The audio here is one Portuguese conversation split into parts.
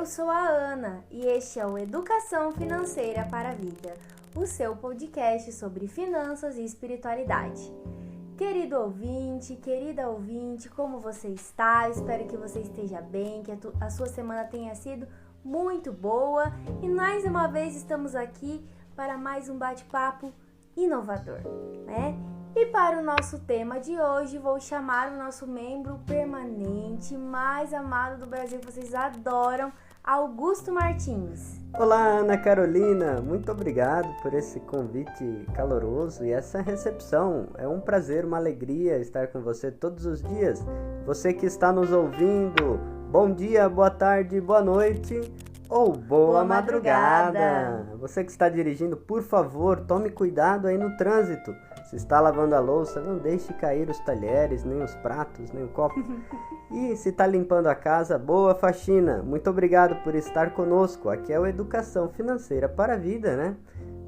Eu sou a Ana e este é o Educação Financeira para a Vida, o seu podcast sobre finanças e espiritualidade. Querido ouvinte, querida ouvinte, como você está? Espero que você esteja bem, que a sua semana tenha sido muito boa e mais uma vez estamos aqui para mais um bate-papo inovador, né? E para o nosso tema de hoje, vou chamar o nosso membro permanente mais amado do Brasil, que vocês adoram, Augusto Martins. Olá, Ana Carolina, muito obrigado por esse convite caloroso e essa recepção. É um prazer, uma alegria estar com você todos os dias. Você que está nos ouvindo, bom dia, boa tarde, boa noite ou boa madrugada. Você que está dirigindo, por favor, tome cuidado aí no trânsito. Se está lavando a louça, não deixe cair os talheres, nem os pratos, nem o copo. E se está limpando a casa, boa faxina. Muito obrigado por estar conosco. Aqui é o Educação Financeira para a Vida, né?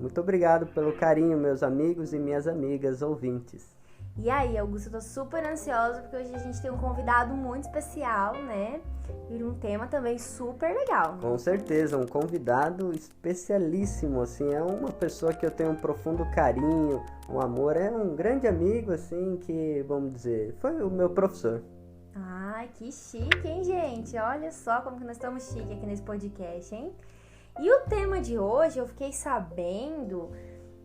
Muito obrigado pelo carinho, meus amigos e minhas amigas ouvintes. E aí, Augusto, eu tô super ansiosa porque hoje a gente tem um convidado muito especial, né? E um tema também super legal. Com certeza, um convidado especialíssimo, assim, é uma pessoa que eu tenho um profundo carinho, um amor, é um grande amigo, assim, que, vamos dizer, foi o meu professor. Ai, que chique, hein, gente? Olha só como que nós estamos chique aqui nesse podcast, hein? E o tema de hoje, eu fiquei sabendo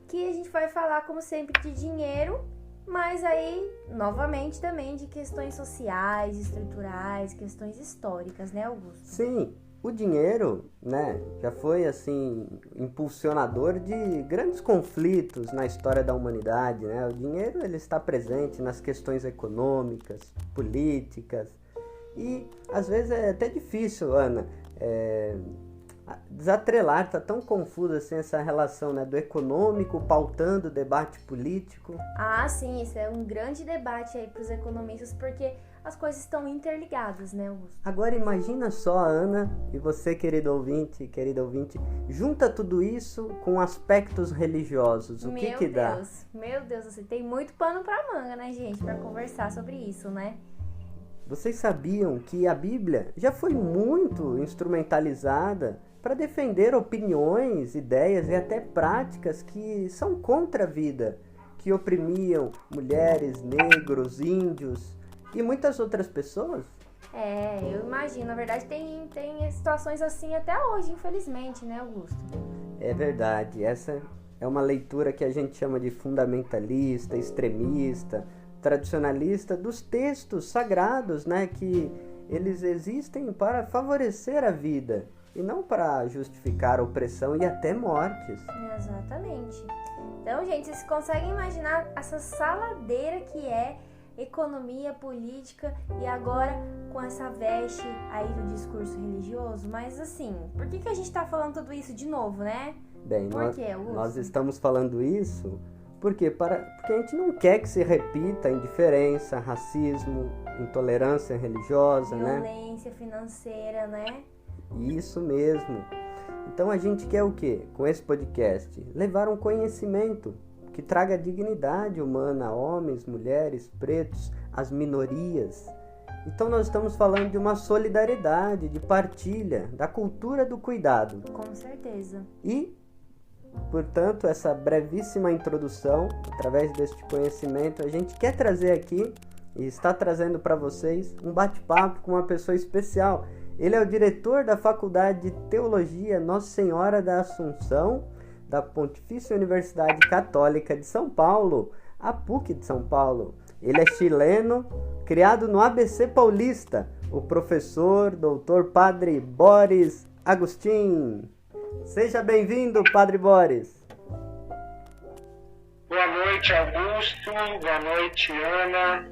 que a gente vai falar, como sempre, de dinheiro, mas aí, novamente, também de questões sociais, estruturais, questões históricas, né, Augusto? Sim, o dinheiro, né, já foi, assim, impulsionador de grandes conflitos na história da humanidade, né? O dinheiro, ele está presente nas questões econômicas, políticas, e às vezes é até difícil, Ana, desatrelar, tá tão confuso assim essa relação, né, do econômico pautando o debate político. Ah, sim, isso é um grande debate aí para os economistas, porque as coisas estão interligadas, né, Augusto? Agora imagina só, Ana, e você, querida ouvinte, junta tudo isso com aspectos religiosos, o que dá? Meu Deus, você tem muito pano para manga, né, gente, para conversar sobre isso, né? Vocês sabiam que a Bíblia já foi muito instrumentalizada para defender opiniões, ideias e até práticas que são contra a vida, que oprimiam mulheres, negros, índios e muitas outras pessoas? Eu imagino. Na verdade, tem situações assim até hoje, infelizmente, né, Augusto? É verdade. Essa é uma leitura que a gente chama de fundamentalista, extremista, tradicionalista dos textos sagrados, né, que eles existem para favorecer a vida e não para justificar opressão e até mortes. Exatamente. Então, gente, vocês conseguem imaginar essa saladeira que é economia, política e agora com essa veste aí do discurso religioso? Mas assim, por que a gente tá falando tudo isso de novo, né? Bem, nós estamos falando isso porque a gente não quer que se repita a indiferença, racismo, intolerância religiosa, violência financeira, né? Isso mesmo. Então a gente quer o quê? Com esse podcast, levar um conhecimento que traga dignidade humana a homens, mulheres, pretos, as minorias. Então nós estamos falando de uma solidariedade, de partilha, da cultura do cuidado. Com certeza. E, portanto, essa brevíssima introdução, através deste conhecimento, a gente quer trazer aqui e está trazendo para vocês um bate-papo com uma pessoa especial. Ele é o diretor da Faculdade de Teologia Nossa Senhora da Assunção, da Pontifícia Universidade Católica de São Paulo, a PUC de São Paulo. Ele é chileno, criado no ABC Paulista, o professor, doutor Padre Boris Agustin. Seja bem-vindo, Padre Boris. Boa noite, Augusto. Boa noite, Ana.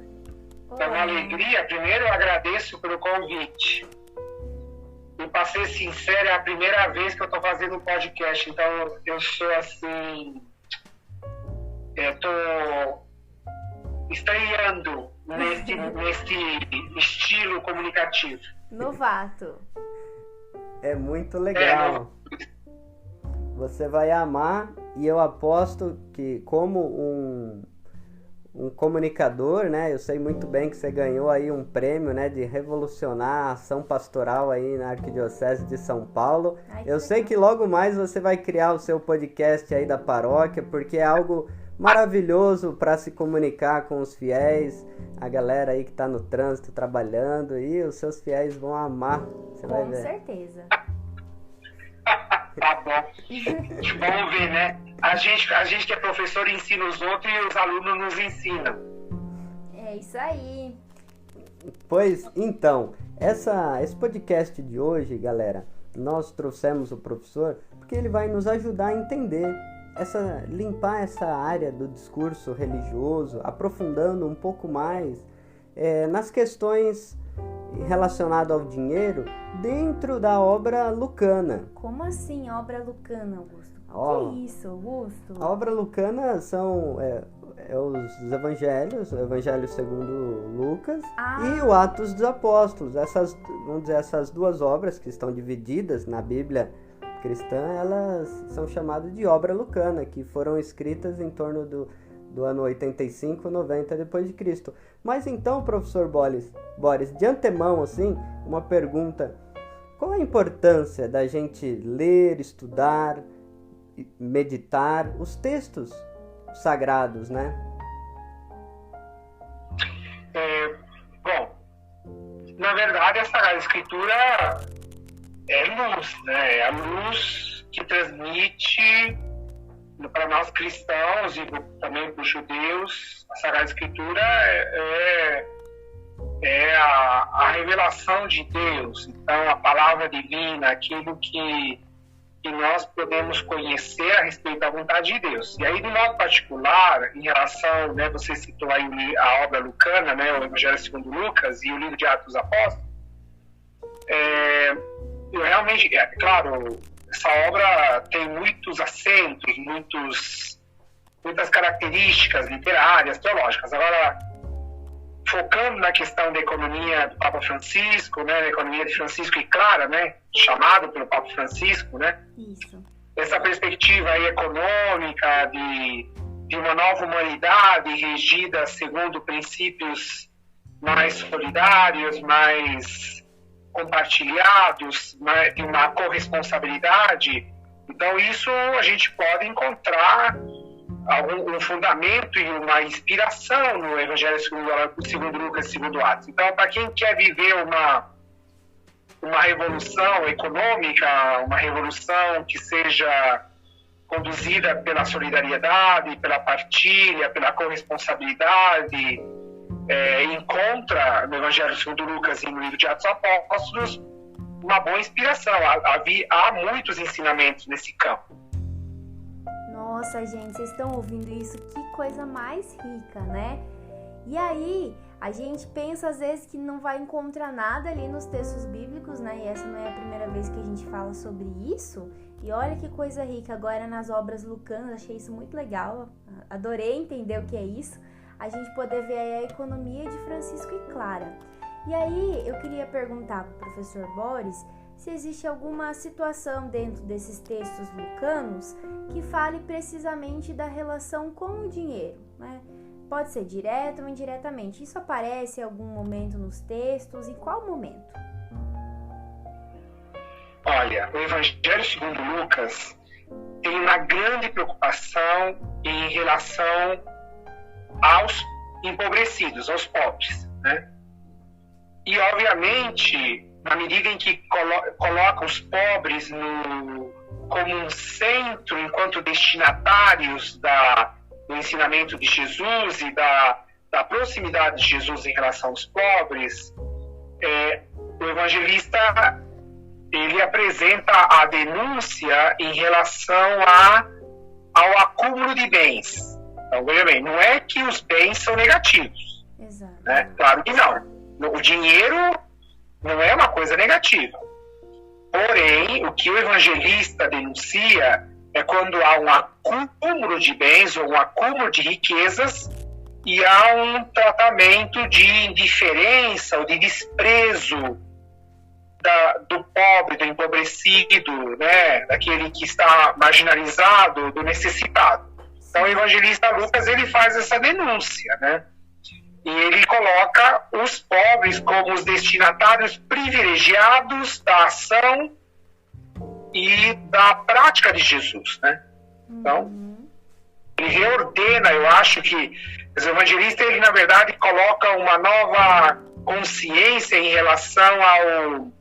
É uma alegria. Primeiro, eu agradeço pelo convite. E para ser sincero, é a primeira vez que eu estou fazendo um podcast. Então, eu sou assim... Eu estou estreando neste estilo comunicativo. Novato. É muito legal. Você vai amar e eu aposto que como um comunicador, né? Eu sei muito bem que você ganhou aí um prêmio, né, de revolucionar a ação pastoral aí na Arquidiocese de São Paulo. Eu sei que logo mais você vai criar o seu podcast aí da paróquia, porque é algo maravilhoso para se comunicar com os fiéis, a galera aí que está no trânsito trabalhando, e os seus fiéis vão amar. Você vai ver. Com certeza. Tá bom. Vamos ver, né? A gente que é professor ensina os outros e os alunos nos ensinam. É isso aí. Pois então, esse podcast de hoje, galera, nós trouxemos o professor porque ele vai nos ajudar a entender, limpar essa área do discurso religioso, aprofundando um pouco mais nas questões relacionadas ao dinheiro dentro da obra lucana. Como assim, obra lucana, Augusto? O que é isso, Augusto? A obra lucana são os evangelhos, o Evangelho segundo Lucas e o Atos dos Apóstolos. Essas duas obras que estão divididas na Bíblia cristã, elas são chamadas de obra lucana, que foram escritas em torno do ano 85, 90 depois de Cristo. Mas então, professor Boris, de antemão, assim, uma pergunta: qual a importância da gente ler, estudar, meditar os textos sagrados, né? Bom, na verdade, a Sagrada Escritura é luz, né? É a luz que transmite para nós cristãos e também para os judeus. A Sagrada Escritura é a revelação de Deus. Então, a palavra divina, aquilo que nós podemos conhecer a respeito da vontade de Deus. E aí, de modo particular, em relação, né, você citou aí a obra lucana, né, o Evangelho segundo Lucas e o livro de Atos dos Apóstolos, eu realmente, claro, essa obra tem muitos acentos, muitas características literárias, teológicas. Agora, focando na questão da economia do Papa Francisco, né, da economia de Francisco e Clara, né, chamado pelo Papa Francisco, né, Isso. Essa perspectiva aí econômica de uma nova humanidade regida segundo princípios mais solidários, mais compartilhados, de uma corresponsabilidade. Então, isso a gente pode encontrar um fundamento e uma inspiração no Evangelho segundo Lucas e segundo Atos. Então, para quem quer viver uma revolução econômica, uma revolução que seja conduzida pela solidariedade, pela partilha, pela corresponsabilidade, encontra no Evangelho segundo Lucas e no livro de Atos dos Apóstolos uma boa inspiração. Há muitos ensinamentos nesse campo. Nossa, gente, vocês estão ouvindo isso? Que coisa mais rica, né? E aí, a gente pensa às vezes que não vai encontrar nada ali nos textos bíblicos, né? E essa não é a primeira vez que a gente fala sobre isso. E olha que coisa rica, agora nas obras lucanas, achei isso muito legal. Adorei entender o que é isso. A gente poder ver aí a economia de Francisco e Clara. E aí, eu queria perguntar para o professor Boris se existe alguma situação dentro desses textos lucanos que fale precisamente da relação com o dinheiro, né? Pode ser direto ou indiretamente. Isso aparece em algum momento nos textos? Em qual momento? Olha, o Evangelho segundo Lucas tem uma grande preocupação em relação aos empobrecidos, aos pobres, né? E, obviamente, na medida em que coloca os pobres como um centro, enquanto destinatários do ensinamento de Jesus e da proximidade de Jesus em relação aos pobres, o evangelista ele apresenta a denúncia em relação ao acúmulo de bens. Então, veja bem, não é que os bens são negativos. Exato. Né? Claro que não. O dinheiro não é uma coisa negativa. Porém, o que o evangelista denuncia é quando há um acúmulo de bens ou um acúmulo de riquezas e há um tratamento de indiferença ou de desprezo do pobre, do empobrecido, né? Daquele que está marginalizado, do necessitado. Então, o evangelista Lucas, ele faz essa denúncia, né? E ele coloca os pobres como os destinatários privilegiados da ação e da prática de Jesus, né? Então, ele reordena, eu acho que o evangelista, ele na verdade coloca uma nova consciência em relação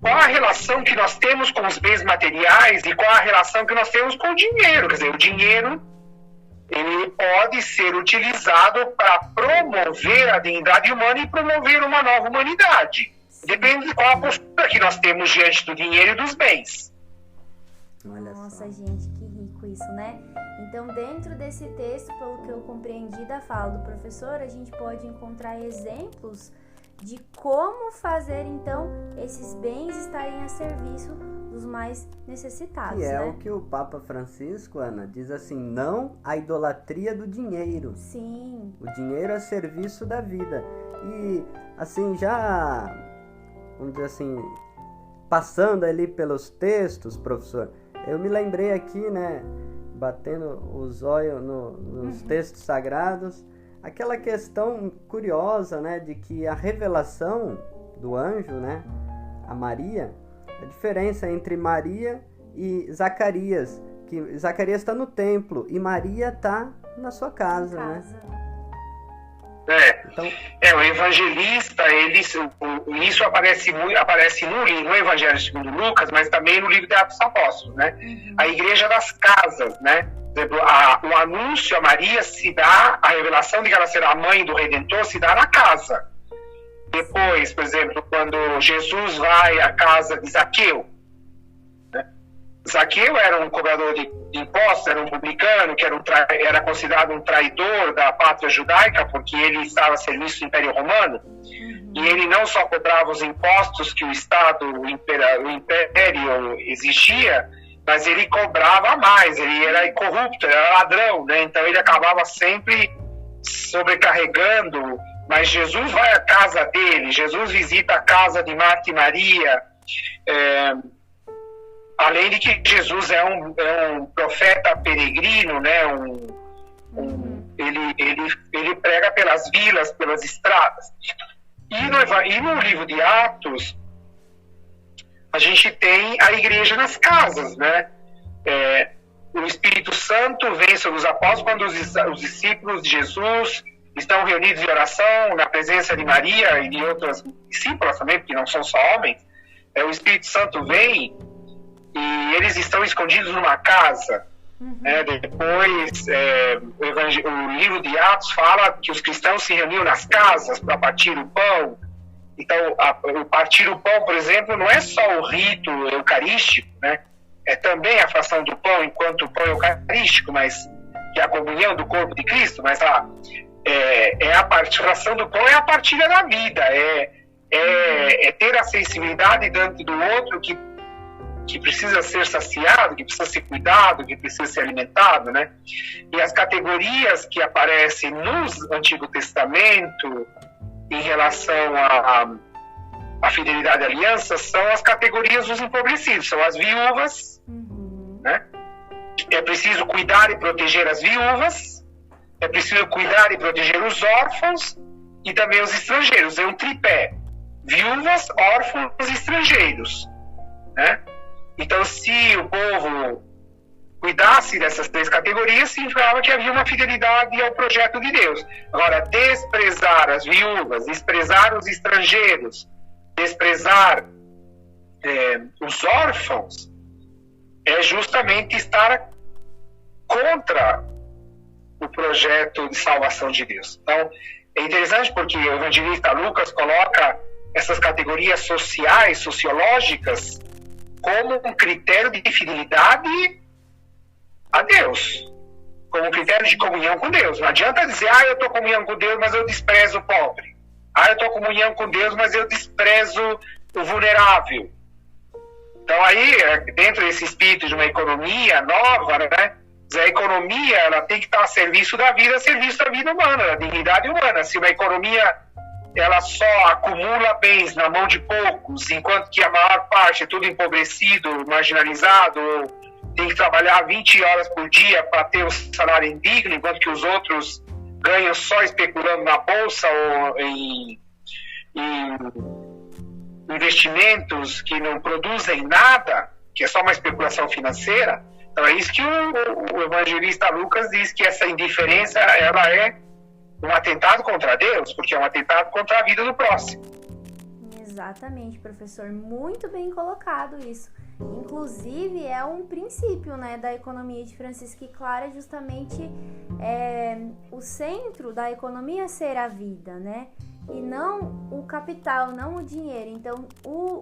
qual a relação que nós temos com os bens materiais e qual a relação que nós temos com o dinheiro. Quer dizer, o dinheiro, ele pode ser utilizado para promover a dignidade humana e promover uma nova humanidade. Depende de qual a postura que nós temos diante do dinheiro e dos bens. Nossa, gente, que rico isso, né? Então, dentro desse texto, pelo que eu compreendi da fala do professor, a gente pode encontrar exemplos de como fazer, então, esses bens estarem a serviço dos mais necessitados, E é né? o que o Papa Francisco, Ana, diz assim, não à idolatria do dinheiro. Sim. O dinheiro é serviço da vida. E, assim, já, vamos dizer assim, passando ali pelos textos, professor, eu me lembrei aqui, né, batendo os olhos nos textos sagrados, aquela questão curiosa, né, de que a revelação do anjo, né, a Maria, a diferença entre Maria e Zacarias, que Zacarias está no templo e Maria está na sua casa, né? Então, o evangelista, isso aparece no Evangelho segundo Lucas, mas também no livro de Atos Apóstolos, né? A igreja das casas, né? Por exemplo, o anúncio a Maria se dá, a revelação de que ela será a mãe do Redentor se dá na casa. Depois, por exemplo, quando Jesus vai à casa de Zaqueu, né? Zaqueu era um cobrador de impostos, era um publicano, que era considerado um traidor da pátria judaica, porque ele estava a serviço do Império Romano, e ele não só cobrava os impostos que o Estado, o Império exigia, mas ele cobrava mais, ele era corrupto, era ladrão, né? Então ele acabava sempre sobrecarregando, mas Jesus vai à casa dele, Jesus visita a casa de Marta e Maria, além de que Jesus é um profeta peregrino, né? Ele prega pelas vilas, pelas estradas. E no livro de Atos, a gente tem a igreja nas casas, né? O Espírito Santo vem sobre os apóstolos quando os discípulos de Jesus estão reunidos em oração na presença de Maria e de outras discípulas também, porque não são só homens. O Espírito Santo vem e eles estão escondidos numa casa. Depois, o livro de Atos fala que os cristãos se reuniam nas casas para partir o pão. Então, o partir o pão, por exemplo, não é só o rito eucarístico, né? É também a fração do pão enquanto pão eucarístico, mas que é a comunhão do corpo de Cristo, mas a fração do pão é a partilha da vida, é ter a sensibilidade diante do outro que precisa ser saciado, que precisa ser cuidado, que precisa ser alimentado, né? E as categorias que aparecem no Antigo Testamento em relação à fidelidade à aliança são as categorias dos empobrecidos, são as viúvas, né? É preciso cuidar e proteger as viúvas, é preciso cuidar e proteger os órfãos e também os estrangeiros. É um tripé: viúvas, órfãos e estrangeiros, né? Então, se o povo cuidasse dessas três categorias, significava que havia uma fidelidade ao projeto de Deus. Agora, desprezar as viúvas, desprezar os estrangeiros, desprezar os órfãos, é justamente estar contra o projeto de salvação de Deus. Então, é interessante porque o evangelista Lucas coloca essas categorias sociais, sociológicas, como um critério de fidelidade a Deus, como um critério de comunhão com Deus. Não adianta dizer, eu estou comunhão com Deus, mas eu desprezo o pobre. Eu estou comunhão com Deus, mas eu desprezo o vulnerável. Então aí, dentro desse espírito de uma economia nova, né, a economia ela tem que estar a serviço da vida humana, da dignidade humana. Se uma economia ela só acumula bens na mão de poucos, enquanto que a maior parte é tudo empobrecido, marginalizado, tem que trabalhar 20 horas por dia para ter um salário indigno, enquanto que os outros ganham só especulando na bolsa ou em investimentos que não produzem nada, que é só uma especulação financeira. Então é isso que o evangelista Lucas diz, que essa indiferença ela é um atentado contra Deus, porque é um atentado contra a vida do próximo. Exatamente, professor, muito bem colocado isso. Inclusive é um princípio, né, da economia de Francisco e Clara, justamente o centro da economia ser a vida, né? E não o capital, não o dinheiro. Então,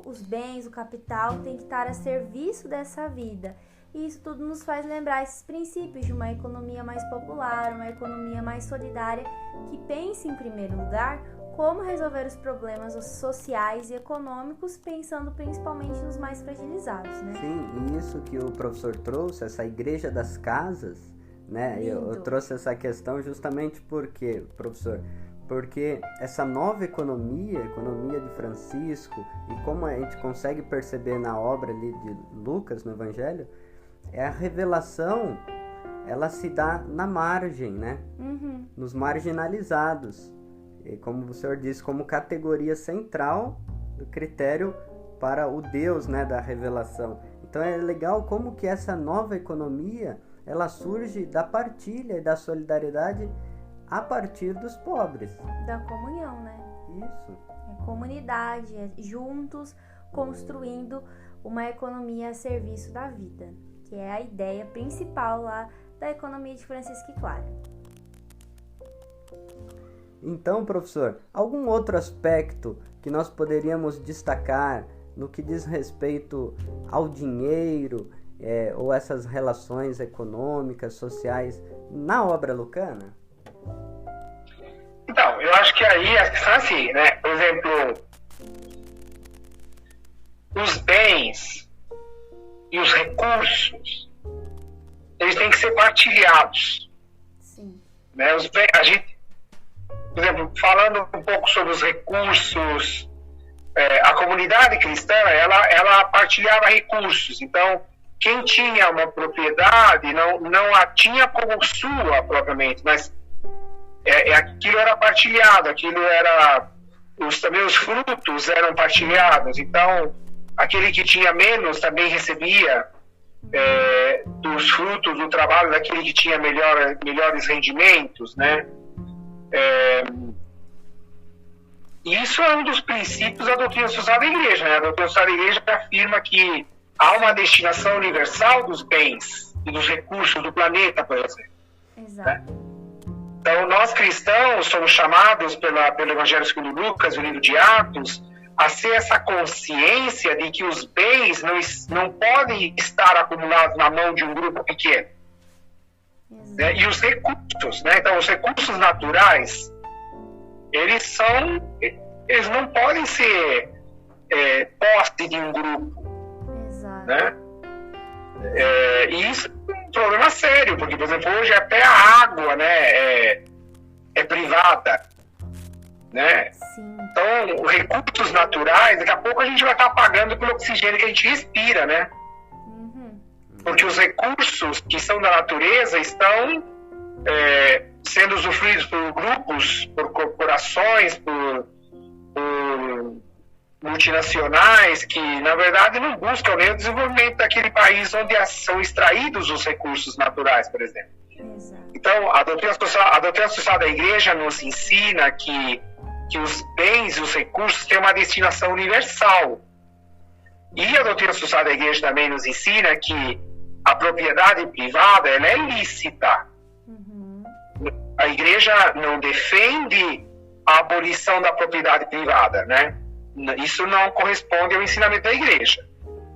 os bens, o capital tem que estar a serviço dessa vida. E isso tudo nos faz lembrar esses princípios de uma economia mais popular, uma economia mais solidária, que pense em primeiro lugar como resolver os problemas sociais e econômicos, pensando principalmente nos mais fragilizados, né? Sim, e isso que o professor trouxe, essa igreja das casas, né? Eu trouxe essa questão justamente porque, professor, porque essa nova economia, a economia de Francisco, e como a gente consegue perceber na obra ali de Lucas, no Evangelho, é a revelação, ela se dá na margem, né? Uhum. Nos marginalizados. E como o senhor disse, como categoria central do critério para o Deus, né, da revelação. Então é legal como que essa nova economia, ela surge da partilha e da solidariedade a partir dos pobres. Da comunhão, né? Isso. É comunidade, é juntos construindo uma economia a serviço da vida, que é a ideia principal lá da economia de Francisco e Clara. Então, professor, algum outro aspecto que nós poderíamos destacar no que diz respeito ao dinheiro ou essas relações econômicas, sociais na obra lucana? Então, eu acho que aí a questão é assim, né? Por exemplo, os bens e os recursos, eles têm que ser partilhados. Sim. Né? Por exemplo, falando um pouco sobre os recursos, a comunidade cristã, ela partilhava recursos. Então, quem tinha uma propriedade não a tinha como sua propriamente, mas aquilo era partilhado, também os frutos eram partilhados. Então, aquele que tinha menos também recebia dos frutos do trabalho daquele que tinha melhores rendimentos, né? Isso é um dos princípios da doutrina social da igreja, né? A doutrina social da igreja afirma que há uma destinação universal dos bens e dos recursos do planeta, por exemplo. Exato. Né? Então, nós cristãos somos chamados pelo Evangelho segundo Lucas, o livro de Atos, a ser essa consciência de que os bens não podem estar acumulados na mão de um grupo pequeno. Né? E os recursos, né? Então, os recursos naturais, eles não podem ser posse de um grupo. Exato. Né? E isso é um problema sério, porque, por exemplo, hoje até a água, né, é privada. Né? Sim. Então, os recursos naturais, daqui a pouco a gente vai estar pagando pelo oxigênio que a gente respira, né? Porque os recursos que são da natureza estão sendo usufruídos por grupos, por corporações, por multinacionais que, na verdade, não buscam nem o desenvolvimento daquele país onde são extraídos os recursos naturais, por exemplo. Exato. Então, a doutrina social da igreja nos ensina que os bens e os recursos têm uma destinação universal. E a doutrina social da igreja também nos ensina que a propriedade privada ela é lícita. Uhum. A igreja não defende a abolição da propriedade privada, né? Isso não corresponde ao ensinamento da igreja.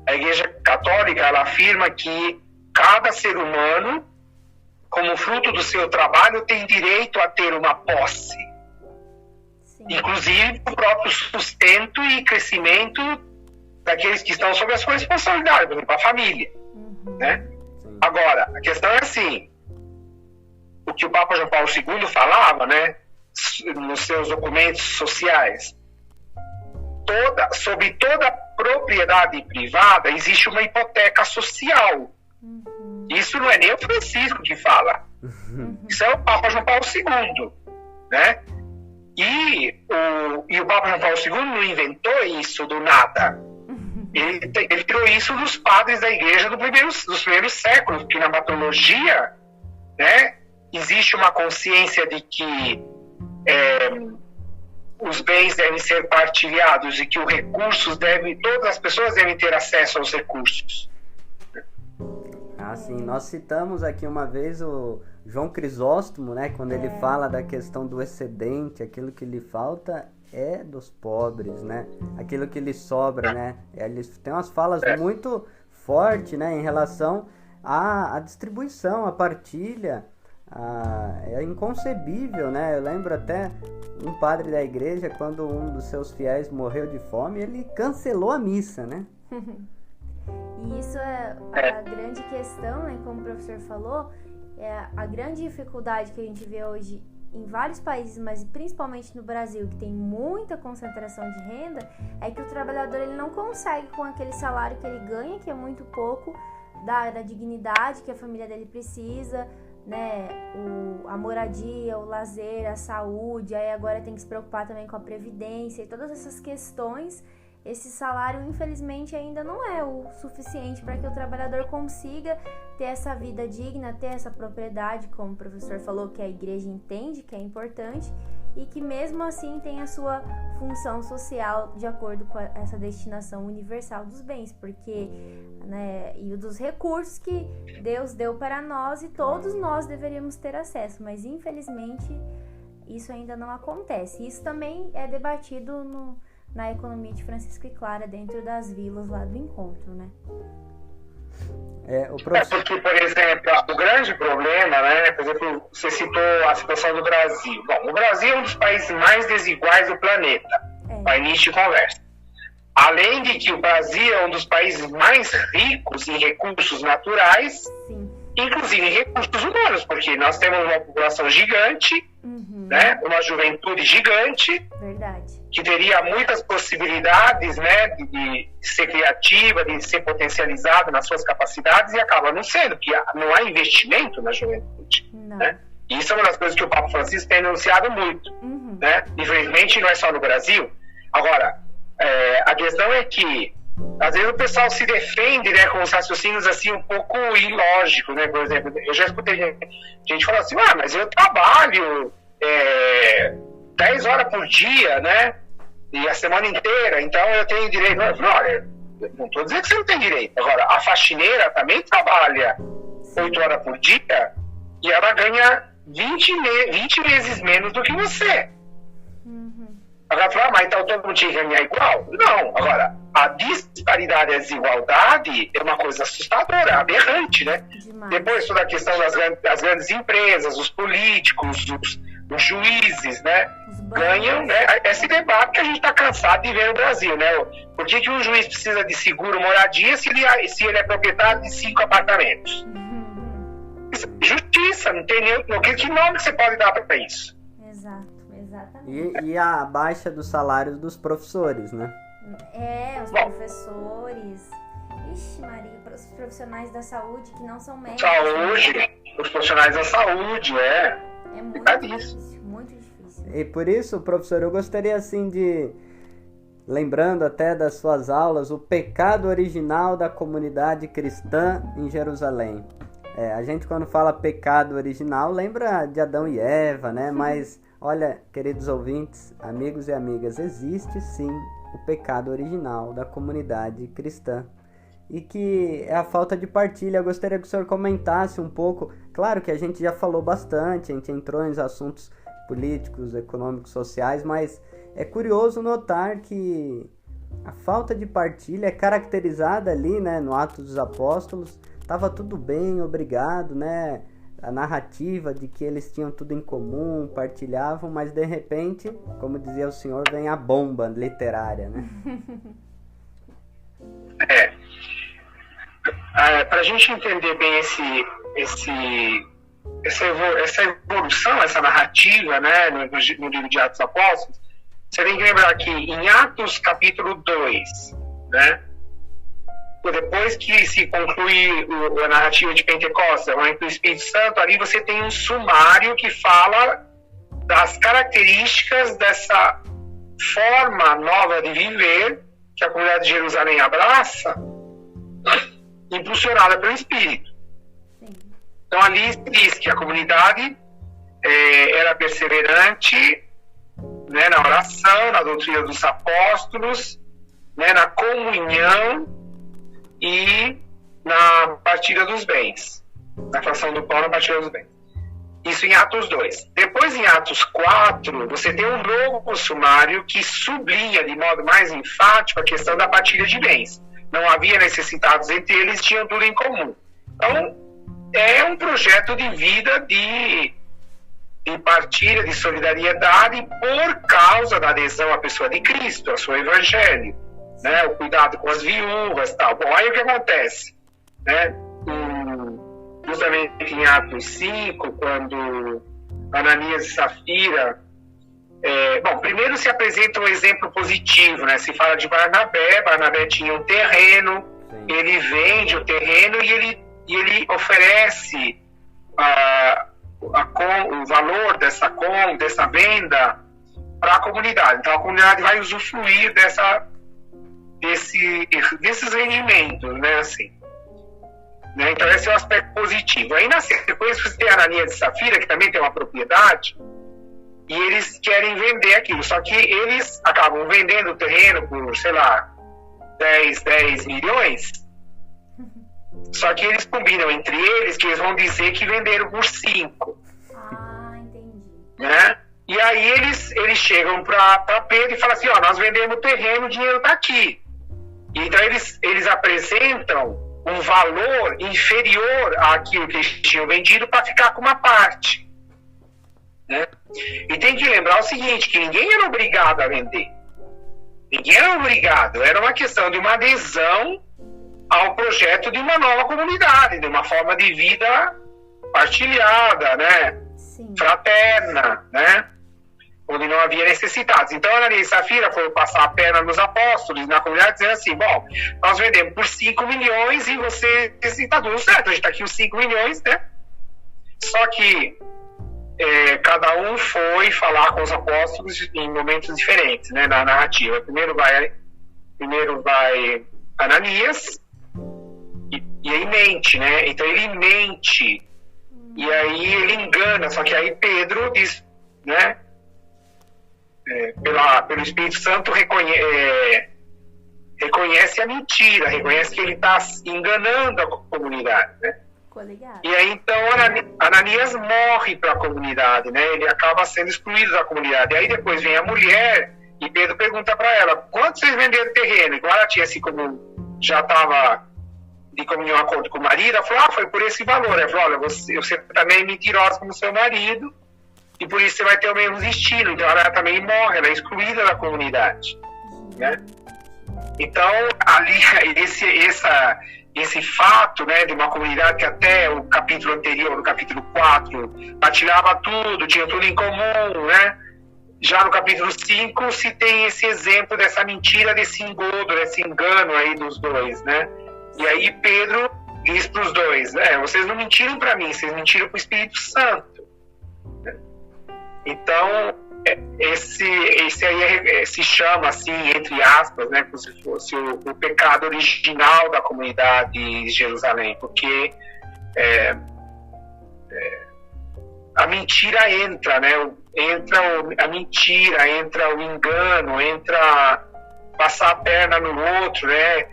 A igreja católica ela afirma que cada ser humano, como fruto do seu trabalho, tem direito a ter uma posse. Sim. Inclusive o próprio sustento e crescimento daqueles que estão sob a sua responsabilidade, por exemplo, a família. Né? Agora, a questão é assim, o que o Papa João Paulo II falava, né, nos seus documentos sociais, sobre toda propriedade privada existe uma hipoteca social. Isso não é nem o Francisco que fala. Isso é o Papa João Paulo II, né? E o Papa João Paulo II não inventou isso do nada. Ele tirou isso dos padres da igreja dos primeiros séculos, porque na matologia, né, existe uma consciência de que os bens devem ser partilhados e que os recursos todas as pessoas devem ter acesso aos recursos. Sim, nós citamos aqui uma vez o João Crisóstomo, né, quando ele fala da questão do excedente, aquilo que lhe falta é dos pobres, né, aquilo que lhe sobra, né, eles têm umas falas muito fortes, né, em relação à distribuição, à partilha, é inconcebível, né, eu lembro até um padre da igreja, quando um dos seus fiéis morreu de fome, ele cancelou a missa, né. E isso é a grande questão, né? Como o professor falou, a grande dificuldade que a gente vê hoje em vários países, mas principalmente no Brasil, que tem muita concentração de renda, é que o trabalhador ele não consegue, com aquele salário que ele ganha, que é muito pouco, da dignidade que a família dele precisa, né? A moradia, o lazer, a saúde, aí agora tem que se preocupar também com a previdência e todas essas questões. Esse salário, infelizmente, ainda não é o suficiente para que o trabalhador consiga ter essa vida digna, ter essa propriedade, como o professor falou, que a igreja entende que é importante e que mesmo assim tem a sua função social de acordo com essa destinação universal dos bens, porque, né, e dos recursos que Deus deu para nós e todos nós deveríamos ter acesso, mas infelizmente isso ainda não acontece. Isso também é debatido na economia de Francisco e Clara, dentro das vilas lá do encontro, né? Porque, por exemplo, o grande problema, né? Por exemplo, você citou a situação do Brasil. Bom, o Brasil é um dos países mais desiguais do planeta, para início de conversa. Além de que o Brasil é um dos países mais ricos em recursos naturais, inclusive em recursos humanos, porque nós temos uma população gigante, né? Uma juventude gigante, que teria muitas possibilidades, né, de ser criativa, de ser potencializada nas suas capacidades, e acaba não sendo, porque não há investimento na juventude. Né? E isso é uma das coisas que o Papa Francisco tem denunciado muito. Né? Infelizmente, não é só no Brasil. Agora, a questão é que às vezes o pessoal se defende, né, com os raciocínios assim um pouco ilógicos, né? Por exemplo, eu já escutei gente falar assim, mas eu trabalho 10 horas por dia, né? E a semana inteira, então eu tenho direito. Não, olha, não estou dizendo que você não tem direito. Agora, a faxineira também trabalha 8 horas por dia e ela ganha 20 vezes menos do que você. Agora, fala, mas então todo mundo tinha que ganhar igual? Não. Agora, a disparidade e a desigualdade é uma coisa assustadora, aberrante, né? Depois, toda a questão das grandes empresas, os políticos, os juízes, né? Ganham, né? Esse debate que a gente está cansado de ver no Brasil, né? Por que um juiz precisa de seguro moradia se ele é proprietário de 5 apartamentos? Justiça, não tem nenhum. Que nome você pode dar para isso? Exatamente. E a baixa dos salários dos professores, né? Os professores. Ixi, Maria, os profissionais da saúde que não são médicos. Os profissionais da saúde, É muito difícil, muito difícil. E por isso, professor, eu gostaria assim de, lembrando até das suas aulas, o pecado original da comunidade cristã em Jerusalém. A gente quando fala pecado original lembra de Adão e Eva, né? Mas olha, queridos ouvintes, amigos e amigas, existe sim o pecado original da comunidade cristã. E que é a falta de partilha. Eu gostaria que o senhor comentasse um pouco. Claro que a gente já falou bastante, a gente entrou nos assuntos políticos, econômicos, sociais, mas é curioso notar que a falta de partilha é caracterizada ali, né, no Atos dos Apóstolos. Estava tudo bem, obrigado, né? A narrativa de que eles tinham tudo em comum, partilhavam, mas de repente, como dizia o senhor, vem a bomba literária, né? Para a gente entender bem essa evolução, essa narrativa, né, no livro de Atos dos Apóstolos, você tem que lembrar que em Atos capítulo 2, né, depois que se conclui a narrativa de Pentecostes, o momento do Espírito Santo, ali você tem um sumário que fala das características dessa forma nova de viver que a comunidade de Jerusalém abraça, impulsionada pelo Espírito. Então ali se diz que a comunidade era perseverante, né, na oração, na doutrina dos apóstolos, né, na comunhão e na partilha dos bens, na fração do pão, na partilha dos bens. Isso em Atos 2. Depois, em Atos 4, você tem um novo sumário que sublinha de modo mais enfático a questão da partilha de bens. Não havia necessitados entre eles, tinham tudo em comum. Então, é um projeto de vida de partilha, de solidariedade por causa da adesão à pessoa de Cristo, ao seu evangelho, né? O cuidado com as viúvas e tal. Bom, aí o que acontece? Né? Justamente em Atos 5, quando Ananias e Safira... bom, primeiro se apresenta um exemplo positivo, né? Se fala de Barnabé. Barnabé tinha um terreno, sim, ele vende o terreno e ele oferece o valor dessa venda para a comunidade. Então a comunidade vai usufruir desses rendimentos, né? Assim. Né? Então esse é o aspecto positivo. Aí na sequência você tem Ananias e Safira, que também tem uma propriedade, e eles querem vender aquilo, só que eles acabam vendendo o terreno por, sei lá, 10 milhões, só que eles combinam entre eles que eles vão dizer que venderam por 5. Entendi. Né? E aí eles chegam para Pedro e falam assim, nós vendemos o terreno, o dinheiro está aqui. Então eles apresentam um valor inferior àquilo que eles tinham vendido para ficar com uma parte. Né? E tem que lembrar o seguinte, que ninguém era obrigado a vender. Ninguém era obrigado. Era uma questão de uma adesão ao projeto de uma nova comunidade, de uma forma de vida partilhada, né? Sim. Fraterna, né? Onde não havia necessitados. Então, Ananias e Safira foram passar a perna nos apóstolos, na comunidade, dizendo assim, bom, nós vendemos por 5 milhões e você está tudo certo, a gente está aqui os 5 milhões, né? Só que cada um foi falar com os apóstolos em momentos diferentes, né, na narrativa. Primeiro vai Ananias e aí mente, né? Então ele mente e aí ele engana, só que aí Pedro diz, né? Pelo Espírito Santo reconhece a mentira, reconhece que ele está enganando a comunidade, né? E aí então Ananias morre para a comunidade, né? Ele acaba sendo excluído da comunidade. E aí depois vem a mulher e Pedro pergunta para ela, quanto vocês venderam o terreno? Igual ela tinha assim, como já estava de comunhão acordo com o marido, ela falou, foi por esse valor. Ela falou, olha, você também é mentirosa como seu marido e por isso você vai ter o mesmo destino. Então ela também morre, ela é excluída da comunidade, né? Então ali esse fato, né, de uma comunidade que até o capítulo anterior, no capítulo 4, partilhava tudo, tinha tudo em comum, né? Já no capítulo 5 se tem esse exemplo dessa mentira, desse engodo, desse engano aí dos dois, né? E aí Pedro diz para os dois, vocês não mentiram para mim, vocês mentiram para o Espírito Santo. Então, esse aí se chama assim, entre aspas, né, como se fosse o pecado original da comunidade de Jerusalém, porque a mentira entra, né? Entra a mentira, entra o engano, entra passar a perna no outro, né?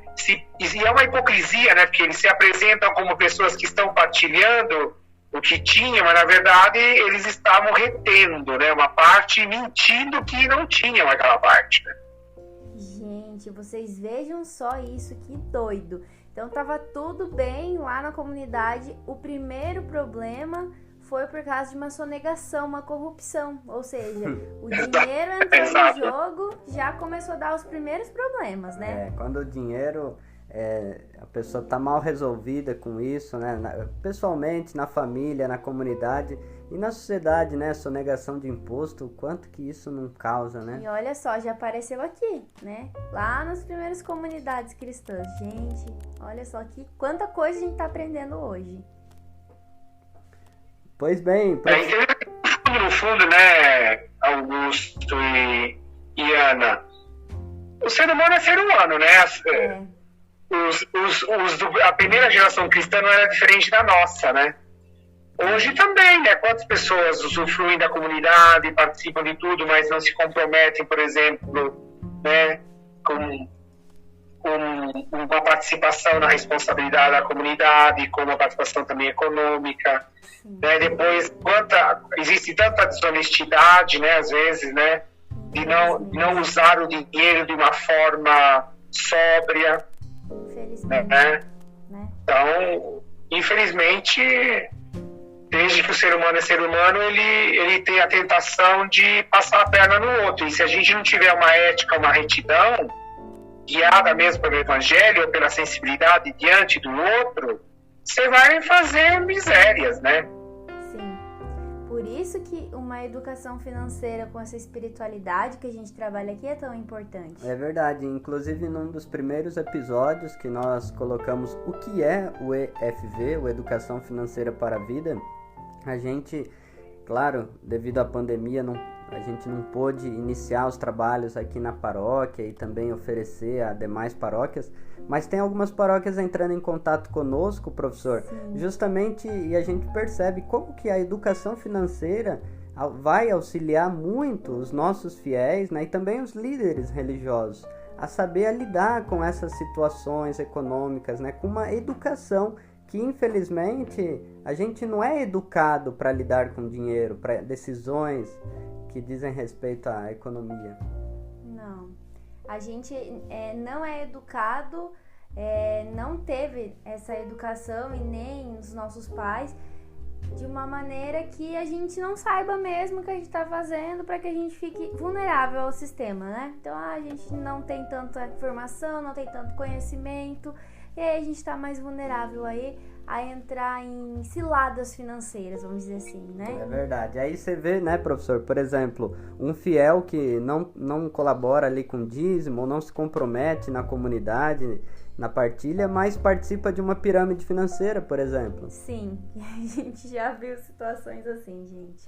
E é uma hipocrisia, né? Porque eles se apresentam como pessoas que estão partilhando o que tinham, mas na verdade eles estavam retendo, né? Uma parte, mentindo que não tinham aquela parte, né? Gente, vocês vejam só isso, que doido. Então tava tudo bem lá na comunidade. O primeiro problema foi por causa de uma sonegação, uma corrupção. Ou seja, o dinheiro entrou no jogo, já começou a dar os primeiros problemas, né? Quando o dinheiro, a pessoa está mal resolvida com isso, né? Pessoalmente, na família, na comunidade, E na sociedade, né, sonegação de imposto, o quanto que isso não causa, né? E olha só, já apareceu aqui, né? Lá nas primeiras comunidades cristãs. Gente, olha só que quanta coisa a gente tá aprendendo hoje. Pois bem... No fundo, né, Augusto e Ana, o ser humano é ser humano, né? A primeira geração cristã não era diferente da nossa, né? Hoje também, né? Quantas pessoas usufruem da comunidade, participam de tudo, mas não se comprometem, por exemplo, né, com uma participação na responsabilidade da comunidade, com uma participação também econômica. Né? Depois, existe tanta desonestidade, né, às vezes, né, de não usar o dinheiro de uma forma sóbria. Infelizmente. Né? Então, infelizmente, desde que o ser humano é ser humano, ele tem a tentação de passar a perna no outro. E se a gente não tiver uma ética, uma retidão, guiada mesmo pelo evangelho ou pela sensibilidade diante do outro, você vai fazer misérias, né? Sim. Por isso que uma educação financeira com essa espiritualidade que a gente trabalha aqui é tão importante. É verdade. Inclusive, num dos primeiros episódios que nós colocamos o que é o EFV, o Educação Financeira para a Vida, a gente, claro, devido à pandemia, a gente não pôde iniciar os trabalhos aqui na paróquia e também oferecer a demais paróquias, mas tem algumas paróquias entrando em contato conosco, professor, Sim. Justamente, e a gente percebe como que a educação financeira vai auxiliar muito os nossos fiéis, né, e também os líderes religiosos a saber lidar com essas situações econômicas, né, com uma educação que, infelizmente, a gente não é educado para lidar com dinheiro, para decisões que dizem respeito à economia. Não. A gente não é educado, não teve essa educação e nem os nossos pais de uma maneira que a gente não saiba mesmo o que a gente está fazendo para que a gente fique vulnerável ao sistema, né? Então a gente não tem tanta informação, não tem tanto conhecimento e aí a gente está mais vulnerável aí a entrar em ciladas financeiras, vamos dizer assim, né? É verdade. Aí você vê, né, professor, por exemplo, um fiel que não colabora ali com dízimo ou não se compromete na comunidade, na partilha, mas participa de uma pirâmide financeira, por exemplo. Sim, a gente já viu situações assim, gente.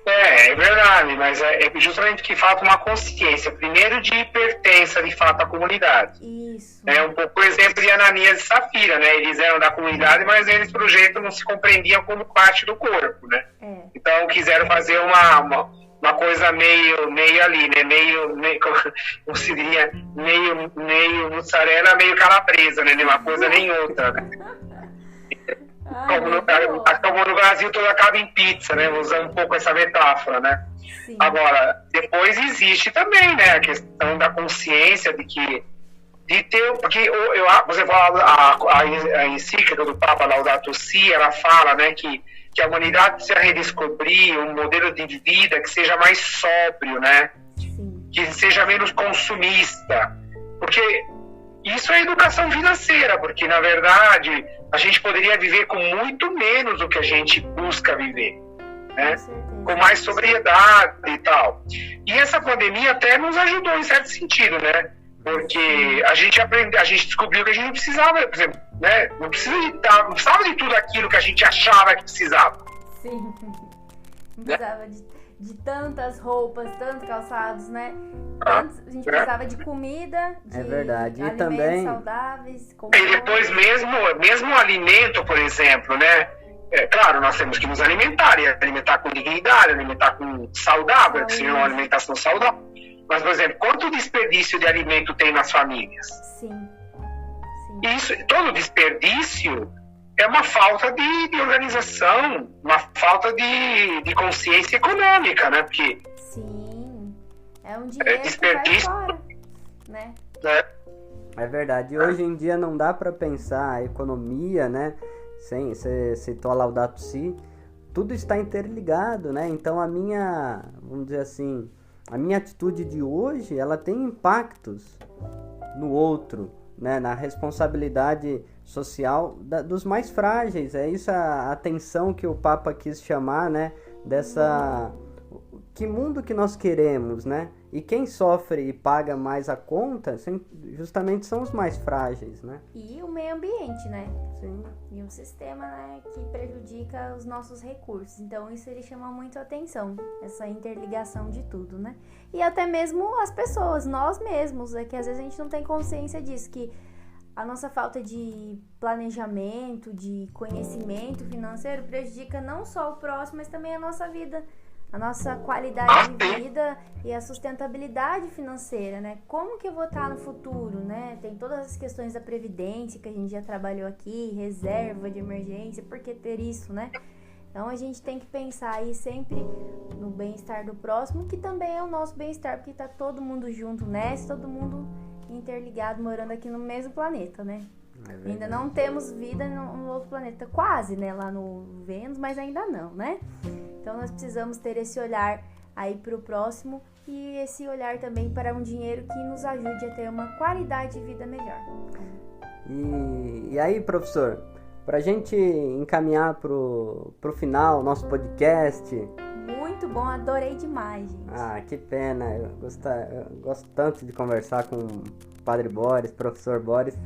É verdade, mas é justamente que falta uma consciência, primeiro de pertença de fato à comunidade. Isso. É um pouco o exemplo de Ananias e Safira, né? Eles eram da comunidade, mas eles, pro jeito, não se compreendiam como parte do corpo, né? Então quiseram fazer uma coisa meio ali, né? Meio, como se diria, meio mussarela, meio calabresa, né? Nem uma coisa nem outra, né? Como no Brasil tudo acaba em pizza, né? Usando um pouco essa metáfora, né? Sim. Agora, depois existe também, né? A questão da consciência de ter, porque você fala, a encíclica do Papa Laudato Si, ela fala, né, que a humanidade precisa redescobrir um modelo de vida que seja mais sóbrio, né? Sim. Que seja menos consumista, porque isso é educação financeira, porque na verdade a gente poderia viver com muito menos do que a gente busca viver, né? Com mais sobriedade e tal. E essa pandemia até nos ajudou em certo sentido, né? Porque a gente descobriu que a gente não precisava, por exemplo, né? Não precisava de tudo aquilo que a gente achava que precisava. Sim. Não precisava de tantas roupas, tantos calçados, né? A gente precisava de comida, de verdade. E alimentos também saudáveis. E depois mesmo o alimento, por exemplo, né? Claro, nós temos que nos alimentar, e alimentar com dignidade, alimentar com saudável, que seja uma alimentação saudável. Mas, por exemplo, quanto desperdício de alimento tem nas famílias? Sim. Todo desperdício é uma falta de organização, uma falta de consciência econômica, né? Porque sim, é um dinheiro desperdício, que vai fora, né? É verdade. E hoje em dia não dá para pensar a economia, né? Você citou a Laudato Si, tudo está interligado, né? Então vamos dizer assim, a minha atitude de hoje, ela tem impactos no outro, né? Na responsabilidade social dos mais frágeis. É isso a atenção que o Papa quis chamar, né? que mundo que nós queremos, né? E quem sofre e paga mais a conta, justamente são os mais frágeis, né? E o meio ambiente, né? Sim. E um sistema, né, que prejudica os nossos recursos. Então, isso ele chama muito a atenção, essa interligação de tudo, né? E até mesmo as pessoas, nós mesmos, que às vezes a gente não tem consciência disso, que a nossa falta de planejamento, de conhecimento financeiro prejudica não só o próximo, mas também a nossa vida, a nossa qualidade de vida e a sustentabilidade financeira, né? Como que eu vou estar no futuro, né? Tem todas as questões da previdência que a gente já trabalhou aqui, reserva de emergência, por que ter isso, né? Então a gente tem que pensar aí sempre no bem-estar do próximo, que também é o nosso bem-estar, porque tá todo mundo junto nessa, todo mundo interligado, morando aqui no mesmo planeta, né? Ainda não temos vida no outro planeta, quase, né? Lá no Vênus, mas ainda não, né? Então nós precisamos ter esse olhar aí para o próximo e esse olhar também para um dinheiro que nos ajude a ter uma qualidade de vida melhor. E aí, professor, para a gente encaminhar pro final nosso podcast. Muito bom, adorei demais, gente. Ah, que pena, eu gosto tanto de conversar com o Padre Boris, professor Boris.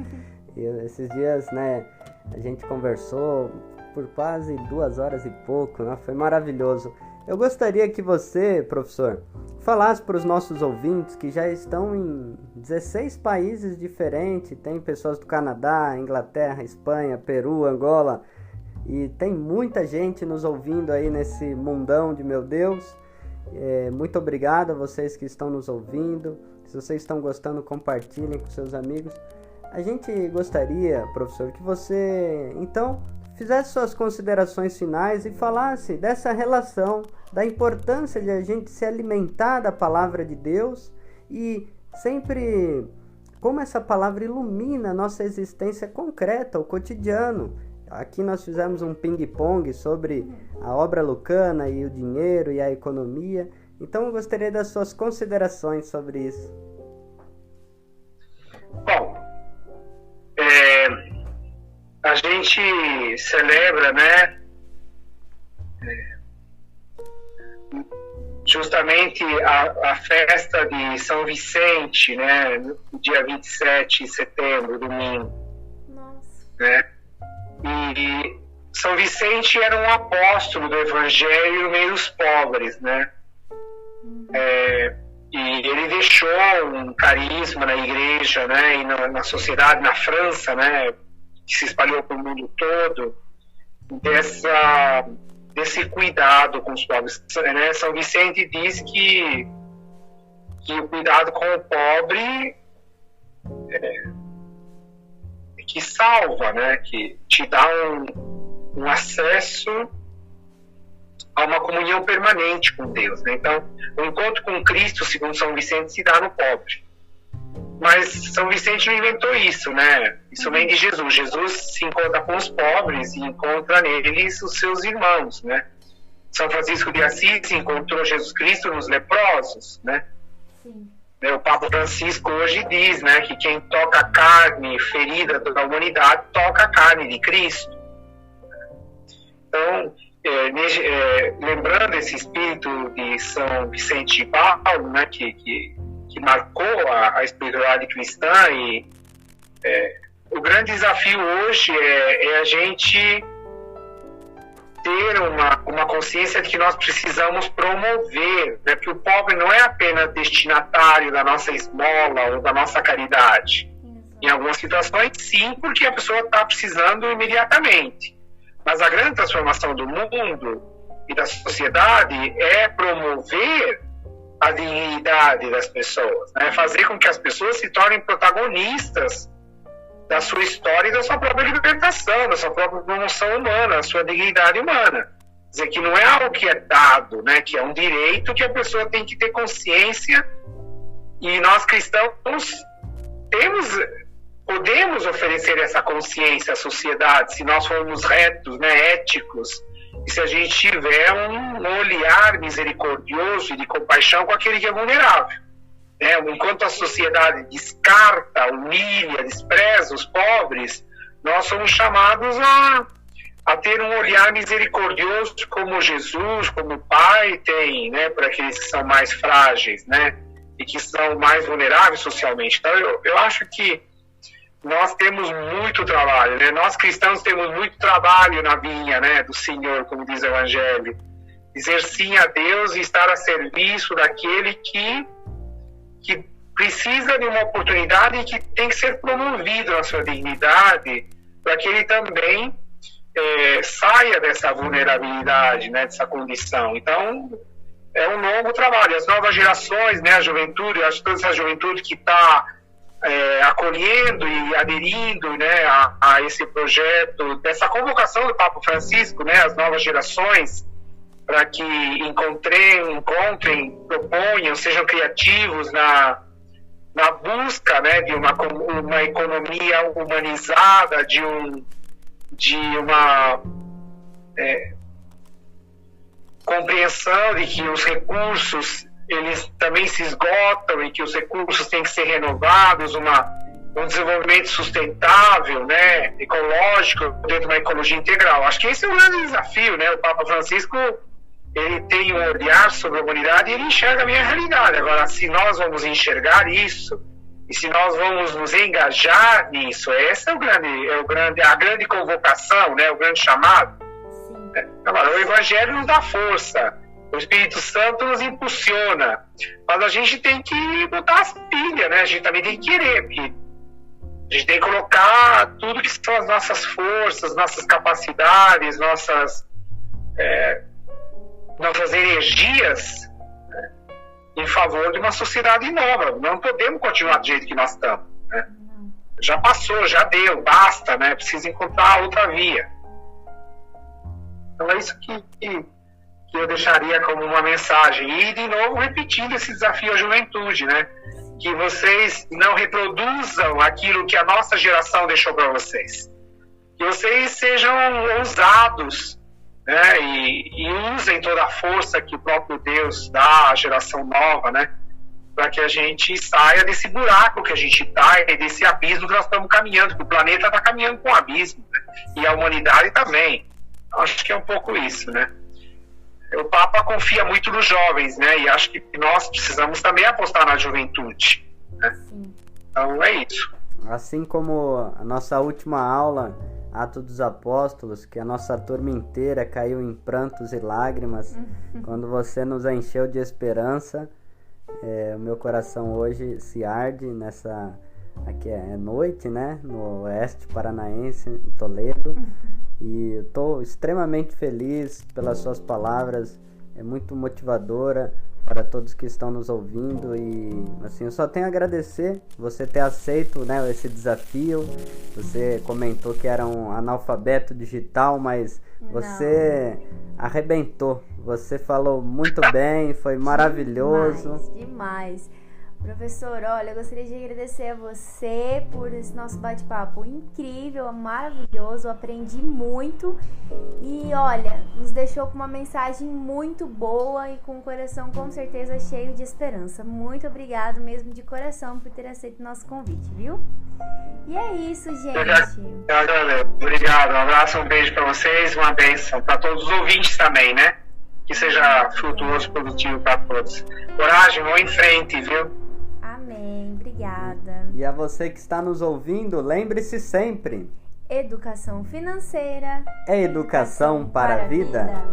E esses dias, né, a gente conversou por quase 2 horas e pouco, né? Foi maravilhoso. Eu gostaria que você, professor, falasse para os nossos ouvintes que já estão em 16 países diferentes, tem pessoas do Canadá, Inglaterra, Espanha, Peru, Angola, e tem muita gente nos ouvindo aí nesse mundão de meu Deus. Muito obrigado a vocês que estão nos ouvindo. Se vocês estão gostando, compartilhem com seus amigos. A gente gostaria, professor, que você, então, fizesse suas considerações finais e falasse dessa relação, da importância de a gente se alimentar da palavra de Deus e sempre como essa palavra ilumina a nossa existência concreta, o cotidiano. Aqui nós fizemos um ping-pong sobre a obra lucana e o dinheiro e a economia. Então eu gostaria das suas considerações sobre isso. Bom, a gente celebra, né, justamente a festa de São Vicente, né, no dia 27 de setembro, domingo. Nossa. Né? E São Vicente era um apóstolo do Evangelho no meio dos pobres, né? E ele deixou um carisma na igreja, né, e na sociedade, na França, né, que se espalhou pelo mundo todo, desse cuidado com os pobres. Né? São Vicente diz que o cuidado com o pobre que salva, né, que te dá um acesso a uma comunhão permanente com Deus. Né? Então, o encontro com Cristo, segundo São Vicente, se dá no pobre. Mas São Vicente não inventou isso, né? Isso vem de Jesus. Jesus se encontra com os pobres e encontra neles os seus irmãos, né? São Francisco de Assis encontrou Jesus Cristo nos leprosos, né? Sim. O Papa Francisco hoje diz, né, que quem toca a carne ferida da humanidade toca a carne de Cristo. Então, lembrando esse espírito de São Vicente de Paulo, né, que marcou a espiritualidade cristã, e o grande desafio hoje é a gente ter uma consciência de que nós precisamos promover, né, que o pobre não é apenas destinatário da nossa esmola ou da nossa caridade. Em algumas situações, sim, porque a pessoa está precisando imediatamente. Mas a grande transformação do mundo e da sociedade é promover a dignidade das pessoas, né? Fazer com que as pessoas se tornem protagonistas da sua história e da sua própria libertação, da sua própria promoção humana, da sua dignidade humana. Quer dizer, que não é algo que é dado, né? Que é um direito que a pessoa tem que ter consciência, e nós cristãos podemos oferecer essa consciência à sociedade se nós formos retos, né, éticos, e se a gente tiver um olhar misericordioso e de compaixão com aquele que é vulnerável. Enquanto a sociedade descarta, humilha, despreza os pobres, nós somos chamados a ter um olhar misericordioso como Jesus, como o Pai tem, né, para aqueles que são mais frágeis, né, e que são mais vulneráveis socialmente. Então, eu acho que nós temos muito trabalho, né? Nós cristãos temos muito trabalho na vinha, né, do Senhor, como diz o Evangelho. Dizer sim a Deus e estar a serviço daquele que precisa de uma oportunidade e que tem que ser promovido na sua dignidade, para que ele também saia dessa vulnerabilidade, né, dessa condição. Então, é um longo trabalho. As novas gerações, né, a juventude, acho que toda essa juventude que está acolhendo e aderindo, né, a esse projeto, dessa convocação do Papa Francisco, né, as novas gerações, para que encontrem, proponham, sejam criativos na busca, né, de uma economia humanizada, de uma compreensão de que os recursos eles também se esgotam e que os recursos têm que ser renovados, um desenvolvimento sustentável, né, ecológico, dentro de uma ecologia integral. Acho que esse é o grande desafio, né? O Papa Francisco, ele tem um olhar sobre a humanidade e ele enxerga a minha realidade. Agora, se nós vamos enxergar isso e se nós vamos nos engajar nisso, essa é a grande convocação, né, o grande chamado. Agora, o Evangelho nos dá força, o Espírito Santo nos impulsiona, mas a gente tem que botar as pilhas, né? A gente também tem que querer, porque a gente tem que colocar tudo que são as nossas forças, nossas capacidades, nossas energias, né, em favor de uma sociedade nova. Não podemos continuar do jeito que nós estamos, né? Já passou, já deu, basta, né? Precisa encontrar outra via. Então é isso que eu deixaria como uma mensagem. E, de novo, repetindo esse desafio à juventude, né? Que vocês não reproduzam aquilo que a nossa geração deixou para vocês. Que vocês sejam ousados, né? E usem toda a força que o próprio Deus dá à geração nova, né? Para que a gente saia desse buraco que a gente está e desse abismo que nós estamos caminhando, que o planeta está caminhando com um abismo, né? E a humanidade também. Acho que é um pouco isso, né? O Papa confia muito nos jovens, né? E acho que nós precisamos também apostar na juventude, né? Então é isso. Assim como a nossa última aula, Atos dos Apóstolos, que a nossa turma inteira caiu em prantos e lágrimas, quando você nos encheu de esperança, o meu coração hoje se arde nessa... Aqui é noite, né? No oeste paranaense, em Toledo. E eu estou extremamente feliz pelas suas palavras, é muito motivadora para todos que estão nos ouvindo e assim, eu só tenho a agradecer você ter aceito, né, esse desafio. Você comentou que era um analfabeto digital, mas você arrebentou, você falou muito bem, foi maravilhoso. Demais. Professor, olha, eu gostaria de agradecer a você por esse nosso bate-papo incrível, maravilhoso, aprendi muito e, olha, nos deixou com uma mensagem muito boa e com o coração com certeza cheio de esperança. Muito obrigado mesmo de coração por ter aceito o nosso convite, viu? E é isso, gente. Obrigado, um abraço, um beijo para vocês, uma bênção para todos os ouvintes também, né? Que seja frutuoso, produtivo para todos. Coragem, vão em frente, viu? Amém, obrigada. E a você que está nos ouvindo, lembre-se sempre: educação financeira é educação para a vida.